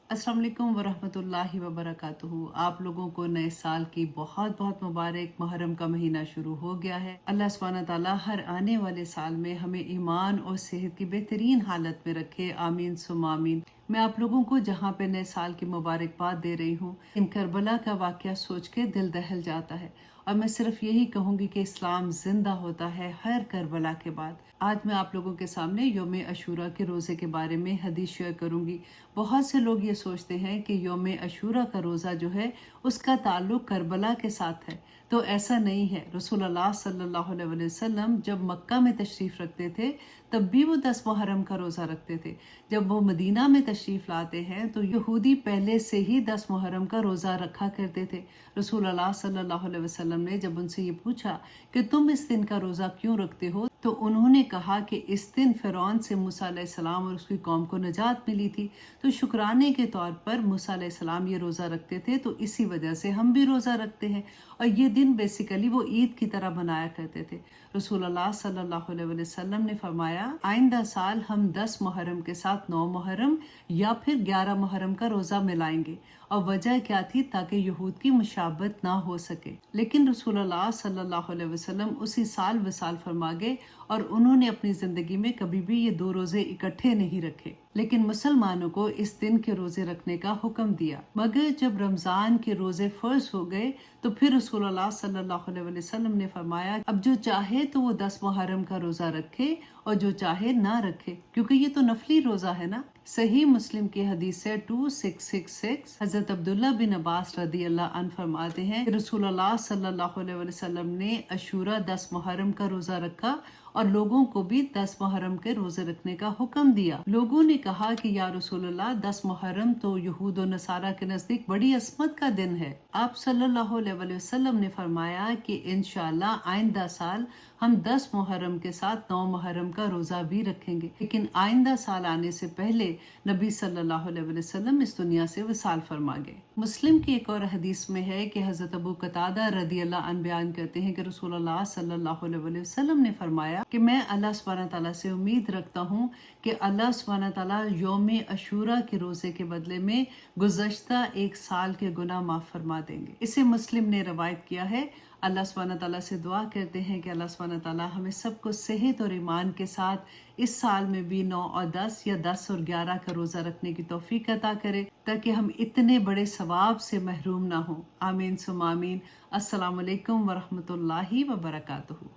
अस्सलाम वालेकुम वरहमतुल्लाहि वबरकातुहू। आप लोगों को नए साल की बहुत बहुत मुबारक। मुहर्रम का महीना शुरू हो गया है। अल्लाह सुब्हानहू तआला हर आने वाले साल में हमें ईमान और सेहत की बेहतरीन हालत में रखे। आमीन सुम आमीन। मैं आप लोगों को जहाँ पे नए साल की मुबारकबाद दे रही हूँ, इन करबला का वाक़या सोच के दिल दहल जाता है। और मैं सिर्फ यही कहूँगी कि इस्लाम जिंदा होता है हर करबला के बाद। आज मैं आप लोगों के सामने योम अशूरा के रोज़े के बारे में हदीस शेयर करूँगी। बहुत से लोग ये सोचते हैं कि योम अशूरा का रोज़ा जो है उसका ताल्लुक करबला के साथ है, तो ऐसा नहीं है। रसूलुल्लाह सल्लल्लाहु अलैहि वसल्लम जब मक्का में तशरीफ़ रखते थे तब भी वो 10 मुहर्रम का रोज़ा रखते थे। जब वो मदीना में तशरीफ़ लाते हैं तो यहूदी पहले से ही 10 मुहर्रम का रोज़ा रखा करते थे। रसूलुल्लाह सल्लल्लाहु अलैहि वसल्लम ने जब उनसे ये पूछा कि तुम इस दिन का रोज़ा क्यों रखते हो, तो उन्होंने कहा कि इस दिन फ़िरौन से मूसा अलैहिस्सलाम और उसकी कौम को निजात मिली थी, तो शुक्राने के तौर पर मूसा अलैहिस्सलाम ये रोज़ा रखते थे, तो इसी वजह से हम भी रोज़ा रखते हैं। और ये दिन बेसिकली वो ईद की तरह मनाया करते थे। रसूलुल्लाह सल्लल्लाहु अलैहि वसल्लम ने फरमाया, आइंदा साल हम 10 मुहर्रम के साथ 9 मुहर्रम या फिर 11 मुहर्रम का रोज़ा मिलाएंगे। और वजह क्या थी? ताकि यहूद की मुशाबत ना हो सके। लेकिन रसूलुल्लाह सल्लल्लाहु अलैहि वसल्लम उसी साल विसाल फरमा गए और उन्होंने अपनी ज़िंदगी में कभी भी ये दो रोज़े इकट्ठे नहीं रखे, लेकिन मुसलमानों को इस दिन के रोज़े रखने का हुक्म दिया। मगर जब रमज़ान के रोज़े फ़र्ज हो गए तो फिर रसूलुल्लाह सल्लल्लाहु अलैहि वसल्लम ने फरमाया, अब जो चाहे तो वो 10 मुहर्रम का रोज़ा रखे और जो चाहे ना रखे, क्योंकि ये तो नफली रोज़ा है ना। सही मुस्लिम की हदीस है 2666, हज़रत अब्दुल्ला बिन अब्बास रदी अल्लाह अन्हु फरमाते हैं कि रसूलुल्लाह सल्लल्लाहु अलैहि वसल्लम ने अशूरा 10 मुहर्रम का रोज़ा रखा और लोगों को भी 10 मुहर्रम के रोजे रखने का हुक्म दिया। लोगों ने कहा कि या रसूलुल्लाह, 10 मुहर्रम तो यहूद और नसारा के नजदीक बड़ी असमत का दिन है। आप सल्लल्लाहु अलैहि वसल्लम ने फरमाया कि इंशाअल्लाह आइंदा साल हम 10 मुहर्रम के साथ 9 मुहर्रम का रोजा भी रखेंगे। लेकिन आइंदा साल आने से पहले नबी सल्लल्लाहु अलैहि वसल्लम इस दुनिया से विसाल फरमा गए। मुस्लिम की एक और हदीस में है कि हजरत अबू कतादा रदी अल्लाह अन्हु बयान करते हैं कि रसूलुल्लाह सल्लल्लाहु अलैहि वसल्लम ने फरमाया कि मैं अल्लाह सुब्हानहू तआला से उम्मीद रखता हूँ कि अल्लाह सुब्हानहू तआला यौम अशूरा के रोजे के बदले में गुज़श्ता एक साल के गुनाह माफ फरमा देंगे। इसे मुस्लिम ने रवायत किया है। अल्लाह सुब्हानहू तआला से दुआ करते हैं कि अल्लाह सुब्हानहू तआला हमें सबको सेहत और ईमान के साथ इस साल में भी 9 और 10 या 10 और 11 का रोज़ा रखने की तौफीक अता करे, ताकि हम इतने बड़े सवाब से महरूम ना हों। आमीन सुम आमीन। अस्सलाम वालेकुम वरहमतुल्लाहि वबरकातुहू।